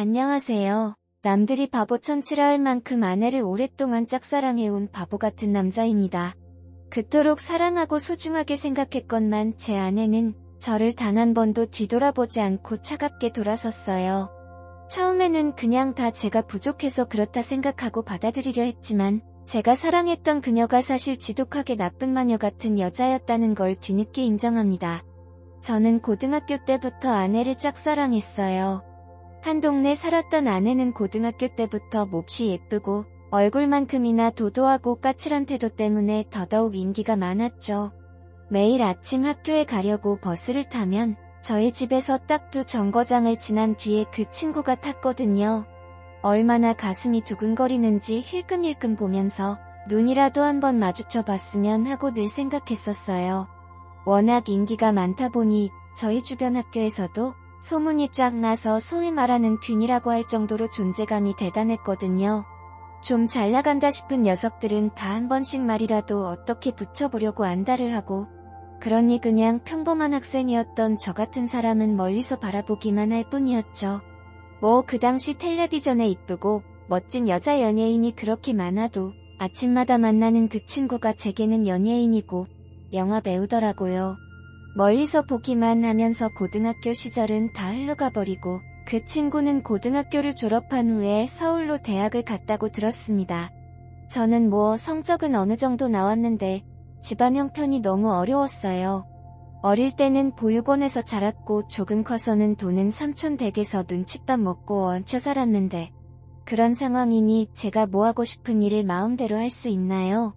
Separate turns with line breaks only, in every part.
안녕하세요. 남들이 바보 천치라 할 만큼 아내를 오랫동안 짝사랑해온 바보 같은 남자입니다. 그토록 사랑하고 소중하게 생각했건만 제 아내는 저를 단 한 번도 뒤돌아보지 않고 차갑게 돌아섰어요. 처음에는 그냥 다 제가 부족해서 그렇다 생각하고 받아들이려 했지만 제가 사랑했던 그녀가 사실 지독하게 나쁜 마녀 같은 여자였다는 걸 뒤늦게 인정합니다. 저는 고등학교 때부터 아내를 짝사랑했어요. 한 동네 살았던 아내는 고등학교 때부터 몹시 예쁘고 얼굴만큼이나 도도하고 까칠한 태도 때문에 더더욱 인기가 많았죠. 매일 아침 학교에 가려고 버스를 타면 저희 집에서 딱 2정거장을 지난 뒤에 그 친구가 탔거든요. 얼마나 가슴이 두근거리는지 힐끔힐끔 보면서 눈이라도 한번 마주쳐 봤으면 하고 늘 생각했었어요. 워낙 인기가 많다 보니 저희 주변 학교에서도 소문이 쫙 나서 소위 말하는 균이라고 할 정도로 존재감이 대단했거든요. 좀 잘나간다 싶은 녀석들은 다 한 번씩 말이라도 어떻게 붙여보려고 안달을 하고, 그러니 그냥 평범한 학생이었던 저 같은 사람은 멀리서 바라보기만 할 뿐이었죠. 뭐 그 당시 텔레비전에 이쁘고 멋진 여자 연예인이 그렇게 많아도 아침마다 만나는 그 친구가 제게는 연예인이고 영화 배우더라고요. 멀리서 보기만 하면서 고등학교 시절은 다 흘러가 버리고 그 친구는 고등학교를 졸업한 후에 서울로 대학을 갔다고 들었습니다. 저는 뭐 성적은 어느 정도 나왔는데 집안 형편이 너무 어려웠어요. 어릴 때는 보육원에서 자랐고 조금 커서는 도는 삼촌 댁에서 눈칫밥 먹고 얹혀 살았는데 그런 상황이니 제가 뭐 하고 싶은 일을 마음대로 할 수 있나요?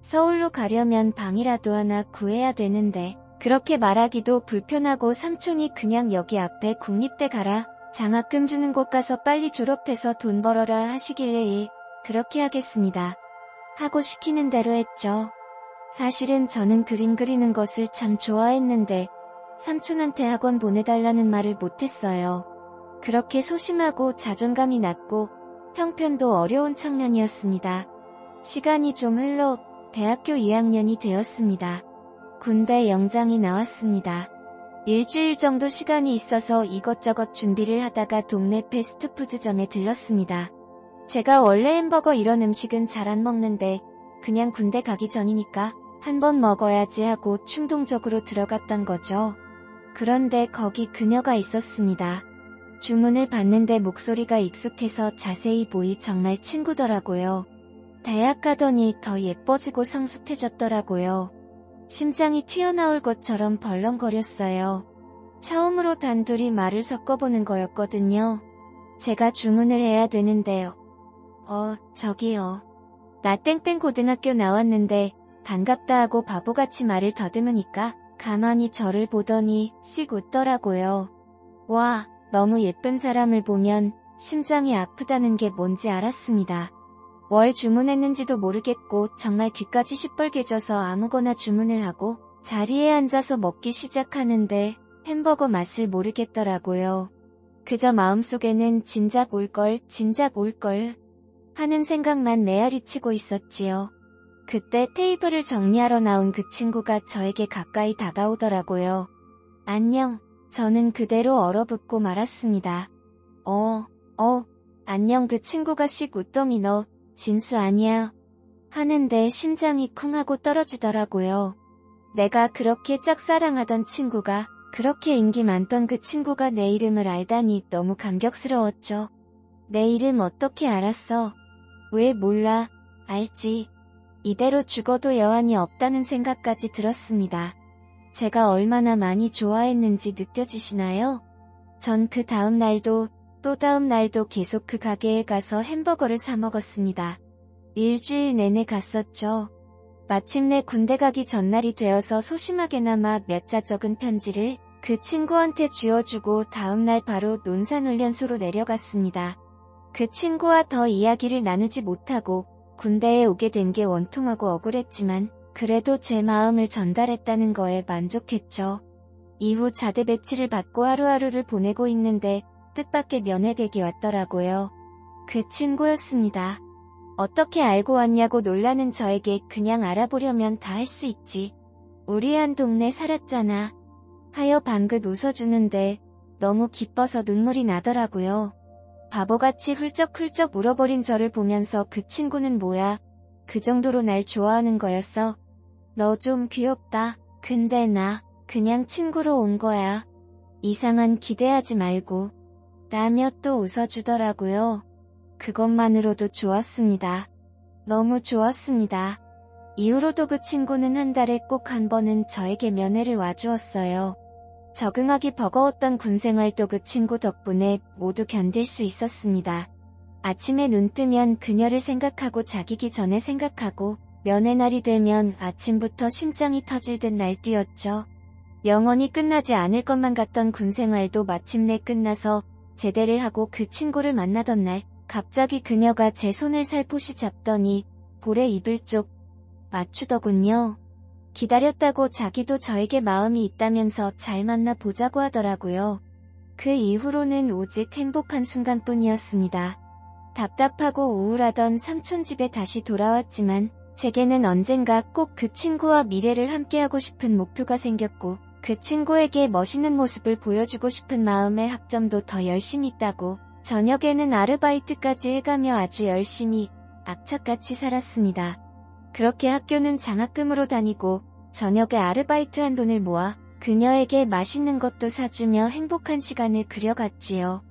서울로 가려면 방이라도 하나 구해야 되는데 그렇게 말하기도 불편하고 삼촌이 그냥 여기 앞에 국립대 가라, 장학금 주는 곳 가서 빨리 졸업해서 돈 벌어라 하시길래 그렇게 하겠습니다. 하고 시키는 대로 했죠. 사실은 저는 그림 그리는 것을 참 좋아했는데 삼촌한테 학원 보내달라는 말을 못했어요. 그렇게 소심하고 자존감이 낮고 형편도 어려운 청년이었습니다. 시간이 좀 흘러 대학교 2학년이 되었습니다. 군대 영장이 나왔습니다. 일주일 정도 시간이 있어서 이것저것 준비를 하다가 동네 패스트푸드점에 들렀습니다. 제가 원래 햄버거 이런 음식은 잘 안 먹는데 그냥 군대 가기 전이니까 한번 먹어야지 하고 충동적으로 들어갔던 거죠. 그런데 거기 그녀가 있었습니다. 주문을 받는데 목소리가 익숙해서 자세히 보이 정말 친구더라고요. 대학 가더니 더 예뻐지고 성숙해졌더라고요. 심장이 튀어나올 것처럼 벌렁거렸어요. 처음으로 단둘이 말을 섞어보는 거였거든요. 제가 주문을 해야 되는데요. 저기요. 나 땡땡 고등학교 나왔는데 반갑다 하고 바보같이 말을 더듬으니까 가만히 저를 보더니 씩 웃더라고요. 와, 너무 예쁜 사람을 보면 심장이 아프다는 게 뭔지 알았습니다. 뭘 주문했는지도 모르겠고 정말 귀까지 시뻘개져서 아무거나 주문을 하고 자리에 앉아서 먹기 시작하는데 햄버거 맛을 모르겠더라고요. 그저 마음속에는 진작 올걸 하는 생각만 메아리치고 있었지요. 그때 테이블을 정리하러 나온 그 친구가 저에게 가까이 다가오더라고요. 안녕, 저는 그대로 얼어붙고 말았습니다. 안녕. 그 친구가 씩 웃더니 너 진수 아니야? 하는데 심장이 쿵 하고 떨어지더라고요. 내가 그렇게 짝사랑하던 친구가, 그렇게 인기 많던 그 친구가 내 이름을 알다니 너무 감격스러웠죠. 내 이름 어떻게 알았어? 왜 몰라? 알지. 이대로 죽어도 여한이 없다는 생각까지 들었습니다. 제가 얼마나 많이 좋아했는지 느껴지시나요? 전 그 다음 날도 또 다음 날도 계속 그 가게에 가서 햄버거를 사 먹었습니다. 일주일 내내 갔었죠. 마침내 군대 가기 전날이 되어서 소심하게나마 몇 자 적은 편지를 그 친구한테 쥐어주고 다음날 바로 논산훈련소로 내려갔습니다. 그 친구와 더 이야기를 나누지 못하고 군대에 오게 된 게 원통하고 억울했지만 그래도 제 마음을 전달했다는 거에 만족했죠. 이후 자대 배치를 받고 하루하루를 보내고 있는데 뜻밖의 면회댁이 왔더라고요. 그 친구였습니다. 어떻게 알고 왔냐고 놀라는 저에게 그냥 알아보려면 다 할 수 있지. 우리 한 동네 살았잖아. 하여 방긋 웃어주는데 너무 기뻐서 눈물이 나더라고요. 바보같이 훌쩍훌쩍 울어버린 저를 보면서 그 친구는 뭐야? 그 정도로 날 좋아하는 거였어? 너 좀 귀엽다. 근데 나 그냥 친구로 온 거야. 이상한 기대하지 말고. 라며 또 웃어주더라고요. 그것만으로도 좋았습니다. 너무 좋았습니다. 이후로도 그 친구는 한 달에 꼭 한 번은 저에게 면회를 와주었어요. 적응하기 버거웠던 군생활도 그 친구 덕분에 모두 견딜 수 있었습니다. 아침에 눈 뜨면 그녀를 생각하고 자기기 전에 생각하고 면회 날이 되면 아침부터 심장이 터질 듯 날뛰었죠. 영원히 끝나지 않을 것만 같던 군생활도 마침내 끝나서 제대를 하고 그 친구를 만나던 날 갑자기 그녀가 제 손을 살포시 잡더니 볼에 입을 쪽 맞추더군요. 기다렸다고 자기도 저에게 마음이 있다면서 잘 만나 보자고 하더라고요. 그 이후로는 오직 행복한 순간뿐이었습니다. 답답하고 우울하던 삼촌 집에 다시 돌아왔지만 제게는 언젠가 꼭 그 친구와 미래를 함께하고 싶은 목표가 생겼고 그 친구에게 멋있는 모습을 보여주고 싶은 마음에 학점도 더 열심히 따고 저녁에는 아르바이트까지 해가며 아주 열심히 악착같이 살았습니다. 그렇게 학교는 장학금으로 다니고 저녁에 아르바이트한 돈을 모아 그녀에게 맛있는 것도 사주며 행복한 시간을 그려갔지요.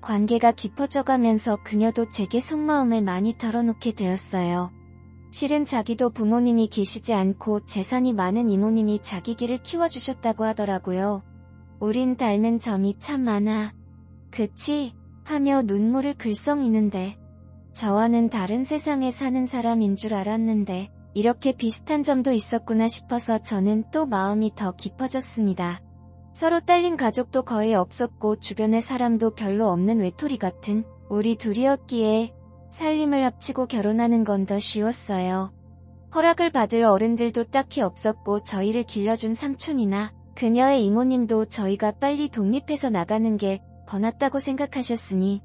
관계가 깊어져가면서 그녀도 제게 속마음을 많이 털어놓게 되었어요. 실은 자기도 부모님이 계시지 않고 재산이 많은 이모님이 자기 길을 키워주셨다고 하더라고요. 우린 닮은 점이 참 많아. 그치? 하며 눈물을 글썽이는데 저와는 다른 세상에 사는 사람인 줄 알았는데 이렇게 비슷한 점도 있었구나 싶어서 저는 또 마음이 더 깊어졌습니다. 서로 딸린 가족도 거의 없었고 주변에 사람도 별로 없는 외톨이 같은 우리 둘이었기에 살림을 합치고 결혼하는 건 더 쉬웠어요. 허락을 받을 어른들도 딱히 없었고 저희를 길러준 삼촌이나 그녀의 이모님도 저희가 빨리 독립해서 나가는 게 더 낫다고 생각하셨으니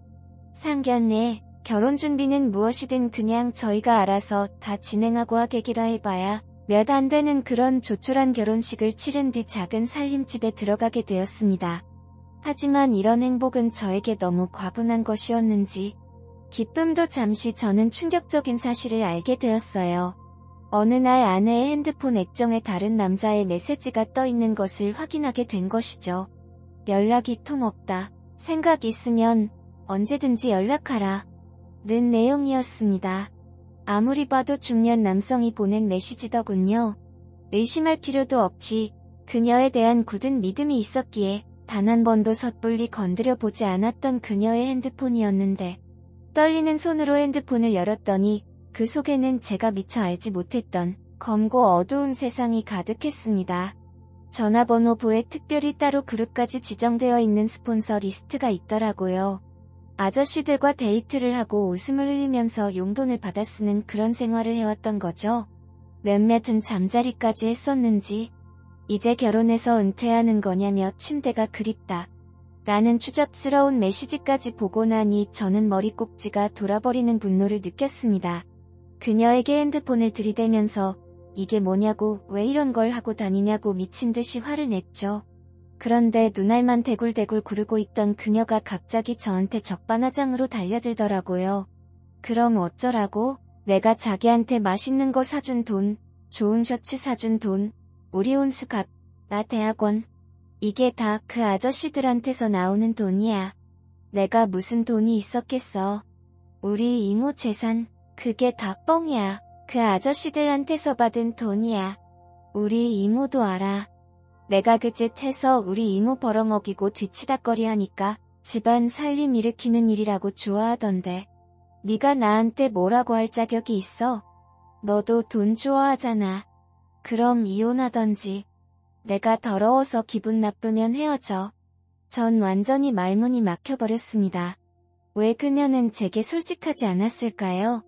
상견례, 결혼 준비는 무엇이든 그냥 저희가 알아서 다 진행하고 하겠기라 해봐야 몇 안 되는 그런 조촐한 결혼식을 치른 뒤 작은 살림집에 들어가게 되었습니다. 하지만 이런 행복은 저에게 너무 과분한 것이었는지 기쁨도 잠시 저는 충격적인 사실을 알게 되었어요. 어느 날 아내의 핸드폰 액정에 다른 남자의 메시지가 떠 있는 것을 확인하게 된 것이죠. 연락이 통 없다. 생각 있으면 언제든지 연락하라. 는 내용이었습니다. 아무리 봐도 중년 남성이 보낸 메시지더군요. 의심할 필요도 없이 그녀에 대한 굳은 믿음이 있었기에 단 한 번도 섣불리 건드려 보지 않았던 그녀의 핸드폰이었는데 떨리는 손으로 핸드폰을 열었더니 그 속에는 제가 미처 알지 못했던 검고 어두운 세상이 가득했습니다. 전화번호부에 특별히 따로 그룹까지 지정되어 있는 스폰서 리스트가 있더라고요. 아저씨들과 데이트를 하고 웃음을 흘리면서 용돈을 받아 쓰는 그런 생활을 해왔던 거죠. 몇몇은 잠자리까지 했었는지 이제 결혼해서 은퇴하는 거냐며 침대가 그립다. 라는 추잡스러운 메시지까지 보고 나니 저는 머리꼭지가 돌아버리는 분노를 느꼈습니다. 그녀에게 핸드폰을 들이대면서 이게 뭐냐고 왜 이런 걸 하고 다니냐고 미친 듯이 화를 냈죠. 그런데 눈알만 대굴대굴 구르고 있던 그녀가 갑자기 저한테 적반하장으로 달려들더라고요. 그럼 어쩌라고? 내가 자기한테 맛있는 거 사준 돈, 좋은 셔츠 사준 돈, 우리 혼수 값, 나 대학원. 이게 다 그 아저씨들한테서 나오는 돈이야. 내가 무슨 돈이 있었겠어. 우리 이모 재산, 그게 다 뻥이야. 그 아저씨들한테서 받은 돈이야. 우리 이모도 알아. 내가 그 짓 해서 우리 이모 벌어먹이고 뒤치다꺼리 하니까 집안 살림 일으키는 일이라고 좋아하던데. 네가 나한테 뭐라고 할 자격이 있어? 너도 돈 좋아하잖아. 그럼 이혼하던지. 내가 더러워서 기분 나쁘면 헤어져. 전 완전히 말문이 막혀버렸습니다. 왜 그녀는 제게 솔직하지 않았을까요?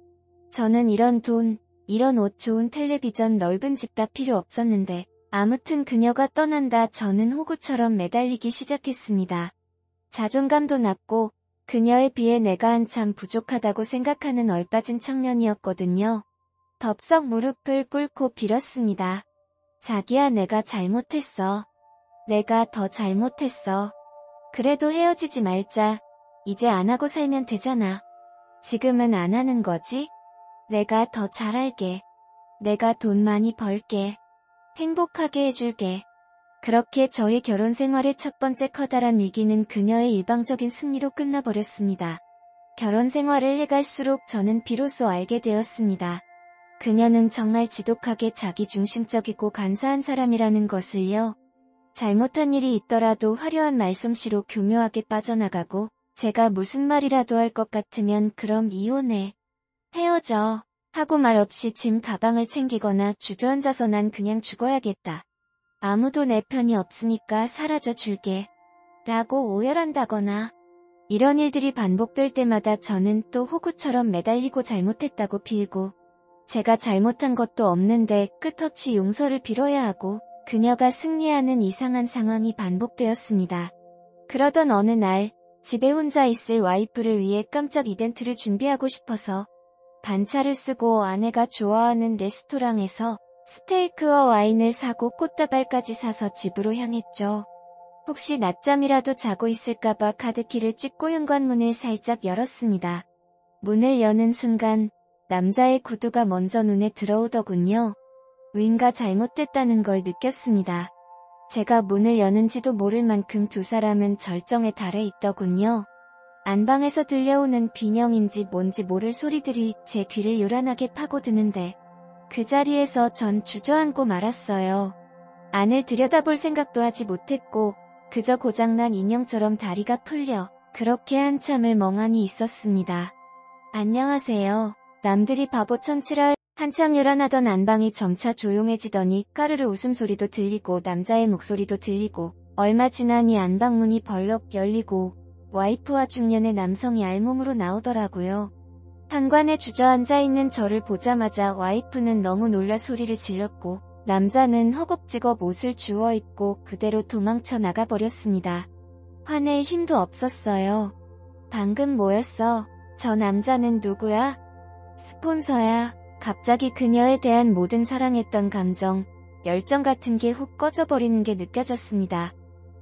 저는 이런 돈, 이런 옷, 좋은 텔레비전, 넓은 집 다 필요 없었는데 아무튼 그녀가 떠난다 저는 호구처럼 매달리기 시작했습니다. 자존감도 낮고 그녀에 비해 내가 한참 부족하다고 생각하는 얼빠진 청년이었거든요. 덥석 무릎을 꿇고 빌었습니다. 자기야, 내가 잘못했어. 내가 더 잘못했어. 그래도 헤어지지 말자. 이제 안 하고 살면 되잖아. 지금은 안 하는 거지? 내가 더 잘할게. 내가 돈 많이 벌게. 행복하게 해줄게. 그렇게 저의 결혼 생활의 첫 번째 커다란 위기는 그녀의 일방적인 승리로 끝나버렸습니다. 결혼 생활을 해갈수록 저는 비로소 알게 되었습니다. 그녀는 정말 지독하게 자기중심적이고 간사한 사람이라는 것을요. 잘못한 일이 있더라도 화려한 말솜씨로 교묘하게 빠져나가고 제가 무슨 말이라도 할 것 같으면 그럼 이혼해. 헤어져. 하고 말없이 짐 가방을 챙기거나 주저앉아서 난 그냥 죽어야겠다. 아무도 내 편이 없으니까 사라져 줄게. 라고 오열한다거나. 이런 일들이 반복될 때마다 저는 또 호구처럼 매달리고 잘못했다고 빌고 제가 잘못한 것도 없는데 끝없이 용서를 빌어야 하고 그녀가 승리하는 이상한 상황이 반복되었습니다. 그러던 어느 날 집에 혼자 있을 와이프를 위해 깜짝 이벤트를 준비하고 싶어서 반차를 쓰고 아내가 좋아하는 레스토랑에서 스테이크와 와인을 사고 꽃다발까지 사서 집으로 향했죠. 혹시 낮잠이라도 자고 있을까봐 카드키를 찍고 현관문을 살짝 열었습니다. 문을 여는 순간 남자의 구두가 먼저 눈에 들어오더군요. 뭔가 잘못됐다는 걸 느꼈습니다. 제가 문을 여는지도 모를 만큼 두 사람은 절정에 달해 있더군요. 안방에서 들려오는 비명인지 뭔지 모를 소리들이 제 귀를 요란하게 파고드는데 그 자리에서 전 주저앉고 말았어요. 안을 들여다볼 생각도 하지 못했고 그저 고장난 인형처럼 다리가 풀려 그렇게 한참을 멍하니 있었습니다. 안녕하세요. 남들이 바보천 칠할 한참 요란하던 안방이 점차 조용해지더니 까르르 웃음소리도 들리고 남자의 목소리도 들리고 얼마 지나니 안방문이 벌럭 열리고 와이프와 중년의 남성이 알몸으로 나오더라고요. 현관에 주저앉아 있는 저를 보자마자 와이프는 너무 놀라 소리를 질렀고 남자는 허겁지겁 옷을 주워 입고 그대로 도망쳐 나가버렸습니다. 화낼 힘도 없었어요. 방금 뭐였어? 저 남자는 누구야? 스폰서야. 갑자기 그녀에 대한 모든 사랑했던 감정, 열정 같은 게 훅 꺼져버리는 게 느껴졌습니다.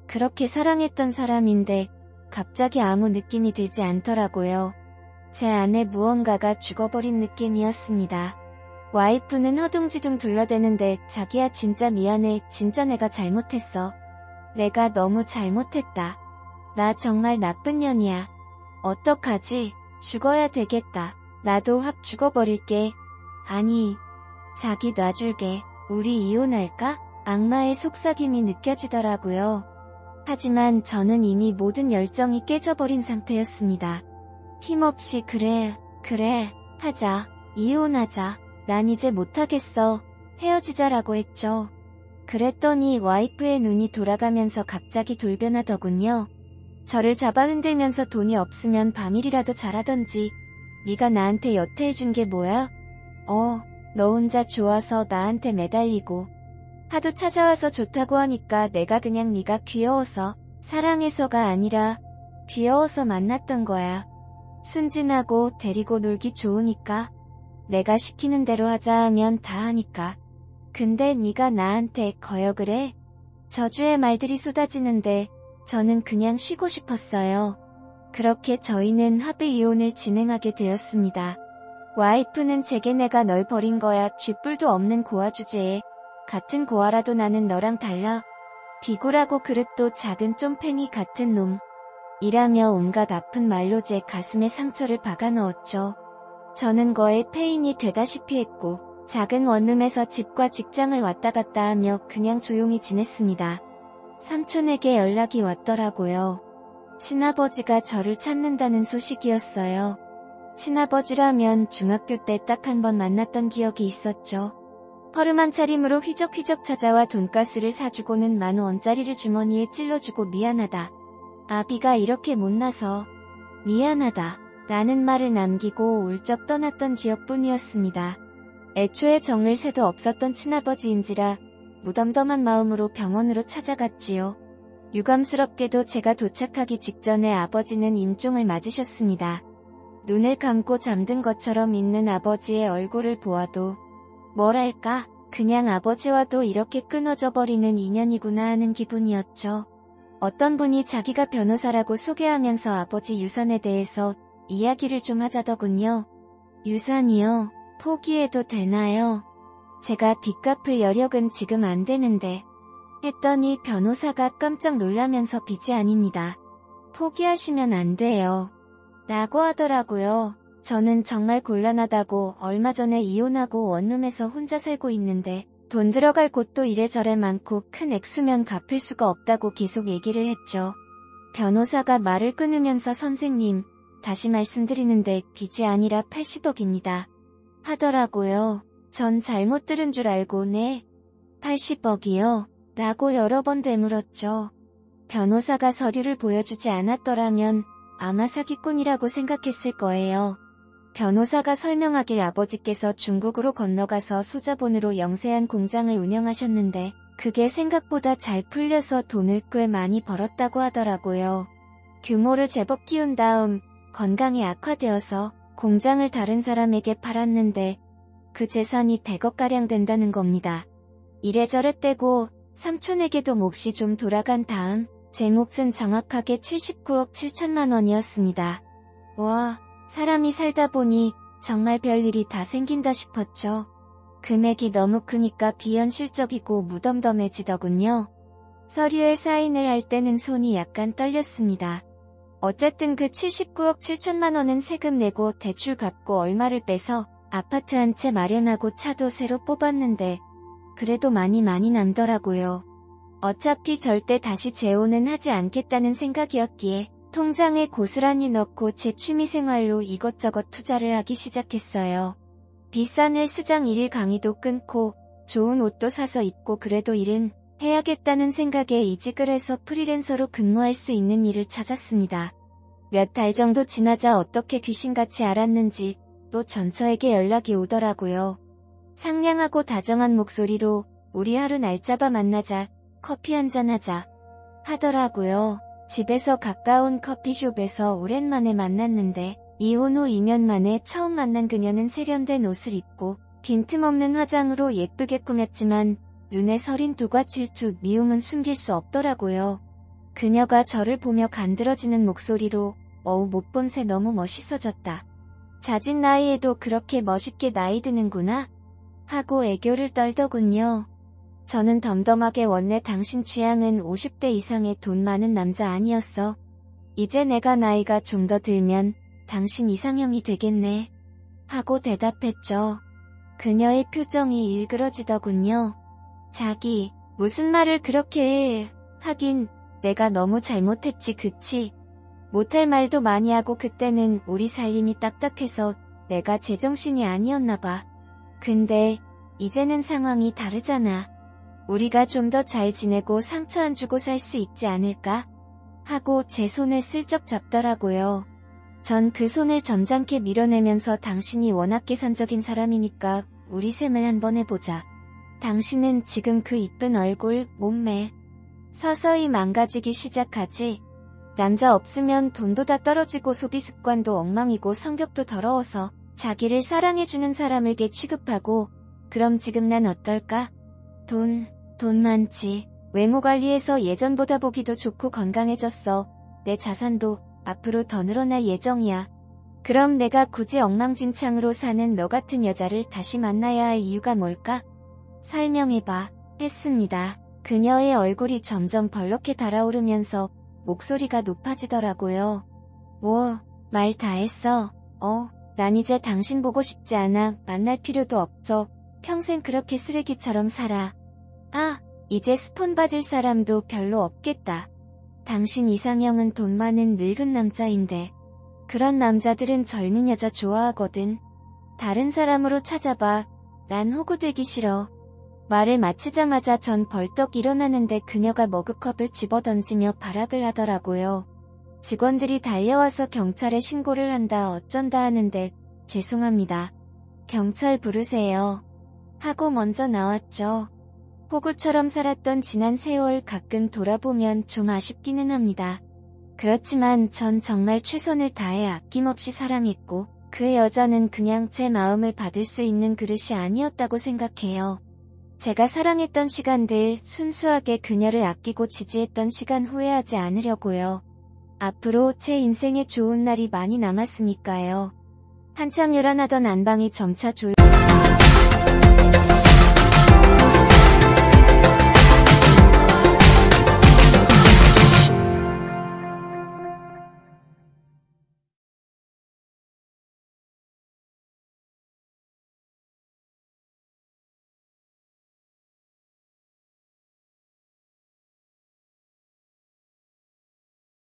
그렇게 사랑했던 사람인데 갑자기 아무 느낌이 들지 않더라고요. 제 안에 무언가가 죽어버린 느낌이었습니다. 와이프는 허둥지둥 둘러대는데 자기야 진짜 미안해. 진짜 내가 잘못했어. 내가 너무 잘못했다. 나 정말 나쁜 년이야. 어떡하지? 죽어야 되겠다. 나도 확 죽어버릴게. 아니, 자기 놔줄게. 우리 이혼할까? 악마의 속삭임이 느껴지더라고요. 하지만 저는 이미 모든 열정이 깨져버린 상태였습니다. 힘없이 그래, 하자. 이혼하자. 난 이제 못하겠어. 헤어지자라고 했죠. 그랬더니 와이프의 눈이 돌아가면서 갑자기 돌변하더군요. 저를 잡아 흔들면서 돈이 없으면 밤일이라도 잘하던지 네가 나한테 여태해준 게 뭐야? 너 혼자 좋아서 나한테 매달리고 하도 찾아와서 좋다고 하니까 내가 그냥 네가 귀여워서 사랑해서가 아니라 귀여워서 만났던 거야. 순진하고 데리고 놀기 좋으니까 내가 시키는 대로 하자 하면 다 하니까. 근데 네가 나한테 거역을 해? 저주의 말들이 쏟아지는데 저는 그냥 쉬고 싶었어요. 그렇게 저희는 합의 이혼을 진행하게 되었습니다. 와이프는 제게 내가 널 버린 거야. 쥐뿔도 없는 고아 주제에 같은 고아라도 나는 너랑 달라. 비굴하고 그릇도 작은 쫌팽이 같은 놈. 이라며 온갖 아픈 말로 제 가슴에 상처를 박아 넣었죠. 저는 거의 폐인이 되다시피 했고 작은 원룸에서 집과 직장을 왔다 갔다 하며 그냥 조용히 지냈습니다. 삼촌에게 연락이 왔더라고요. 친아버지가 저를 찾는다는 소식이었어요. 친아버지라면 중학교 때 딱 한 번 만났던 기억이 있었죠. 허름한 차림으로 휘적휘적 찾아와 돈가스를 사주고는 10,000원짜리를 주머니에 찔러주고 미안하다. 아비가 이렇게 못나서 미안하다 라는 말을 남기고 울적 떠났던 기억뿐이었습니다. 애초에 정을 새도 없었던 친아버지인지라 무덤덤한 마음으로 병원으로 찾아갔지요. 유감스럽게도 제가 도착하기 직전에 아버지는 임종을 맞으셨습니다. 눈을 감고 잠든 것처럼 있는 아버지의 얼굴을 보아도 뭐랄까 그냥 아버지와도 이렇게 끊어져 버리는 인연이구나 하는 기분이었죠. 어떤 분이 자기가 변호사라고 소개하면서 아버지 유산에 대해서 이야기를 좀 하자더군요. 유산이요? 포기해도 되나요? 제가 빚 갚을 여력은 지금 안 되는데 했더니 변호사가 깜짝 놀라면서 빚이 아닙니다. 포기하시면 안 돼요. 라고 하더라고요. 저는 정말 곤란하다고 얼마 전에 이혼하고 원룸에서 혼자 살고 있는데 돈 들어갈 곳도 이래저래 많고 큰 액수면 갚을 수가 없다고 계속 얘기를 했죠. 변호사가 말을 끊으면서 선생님, 다시 말씀드리는데 빚이 아니라 80억입니다. 하더라고요. 전 잘못 들은 줄 알고 네. 80억이요? 라고 여러 번 되물었죠. 변호사가 서류를 보여주지 않았더라면 아마 사기꾼이라고 생각했을 거예요. 변호사가 설명하길 아버지께서 중국으로 건너가서 소자본으로 영세한 공장을 운영하셨는데 그게 생각보다 잘 풀려서 돈을 꽤 많이 벌었다고 하더라고요. 규모를 제법 키운 다음 건강이 악화되어서 공장을 다른 사람에게 팔았는데 그 재산이 100억가량 된다는 겁니다. 이래저래 떼고 삼촌에게도 몫이 좀 돌아간 다음 제 몫은 정확하게 79억 7천만 원이었습니다. 와, 사람이 살다 보니 정말 별일이 다 생긴다 싶었죠. 금액이 너무 크니까 비현실적이고 무덤덤해지더군요. 서류에 사인을 할 때는 손이 약간 떨렸습니다. 어쨌든 그 79억 7천만 원은 세금 내고 대출 갚고 얼마를 빼서 아파트 한 채 마련하고 차도 새로 뽑았는데 그래도 많이 남더라고요. 어차피 절대 다시 재혼은 하지 않겠다는 생각이었기에 통장에 고스란히 넣고 제 취미생활로 이것저것 투자를 하기 시작했어요. 비싼 헬스장 일일 강의도 끊고 좋은 옷도 사서 입고 그래도 일은 해야겠다는 생각에 이직을 해서 프리랜서로 근무할 수 있는 일을 찾았습니다. 몇 달 정도 지나자 어떻게 귀신같이 알았는지 또 전처에게 연락이 오더라고요. 상냥하고 다정한 목소리로 우리 하루 날 잡아 만나자, 커피 한잔 하자 하더라고요. 집에서 가까운 커피숍에서 오랜만에 만났는데 이혼 후 2년 만에 처음 만난 그녀는 세련된 옷을 입고 빈틈없는 화장으로 예쁘게 꾸몄지만 눈에 서린 도과 질투, 미움은 숨길 수 없더라고요. 그녀가 저를 보며 간드러지는 목소리로 어우 못 본 새 너무 멋있어졌다. 잦은 나이에도 그렇게 멋있게 나이 드는구나 하고 애교를 떨더군요. 저는 덤덤하게 원래 당신 취향은 50대 이상의 돈 많은 남자 아니었어. 이제 내가 나이가 좀 더 들면 당신 이상형이 되겠네 하고 대답했죠. 그녀의 표정이 일그러지더군요. 자기, 무슨 말을 그렇게 해. 하긴 내가 너무 잘못했지 그치? 못할 말도 많이 하고 그때는 우리 살림이 딱딱해서 내가 제정신이 아니었나 봐. 근데 이제는 상황이 다르잖아. 우리가 좀 더 잘 지내고 상처 안 주고 살 수 있지 않을까? 하고 제 손을 슬쩍 잡더라고요. 전 그 손을 점잖게 밀어내면서 당신이 워낙 계산적인 사람이니까 우리 셈을 한번 해보자. 당신은 지금 그 이쁜 얼굴, 몸매 서서히 망가지기 시작하지. 남자 없으면 돈도 다 떨어지고 소비 습관도 엉망이고 성격도 더러워서 자기를 사랑해주는 사람에게 취급하고 그럼 지금 난 어떨까? 돈 많지. 외모 관리해서 예전보다 보기도 좋고 건강해졌어. 내 자산도 앞으로 더 늘어날 예정이야. 그럼 내가 굳이 엉망진창으로 사는 너 같은 여자를 다시 만나야 할 이유가 뭘까? 설명해봐. 했습니다. 그녀의 얼굴이 점점 벌겋게 달아오르면서 목소리가 높아지더라고요. 말 다 했어. 난 이제 당신 보고 싶지 않아. 만날 필요도 없어. 평생 그렇게 쓰레기처럼 살아. 이제 스폰 받을 사람도 별로 없겠다. 당신 이상형은 돈 많은 늙은 남자인데 그런 남자들은 젊은 여자 좋아하거든. 다른 사람으로 찾아봐. 난 호구되기 싫어. 말을 마치자마자 전 벌떡 일어나는데 그녀가 머그컵을 집어던지며 발악을 하더라고요. 직원들이 달려와서 경찰에 신고를 한다 어쩐다 하는데 죄송합니다. 경찰 부르세요. 하고 먼저 나왔죠. 호구처럼 살았던 지난 세월 가끔 돌아보면 좀 아쉽기는 합니다. 그렇지만 전 정말 최선을 다해 아낌없이 사랑했고 그 여자는 그냥 제 마음을 받을 수 있는 그릇이 아니었다고 생각해요. 제가 사랑했던 시간들, 순수하게 그녀를 아끼고 지지했던 시간 후회하지 않으려고요. 앞으로 제 인생에 좋은 날이 많이 남았으니까요. 한참 요란하던 안방이 점차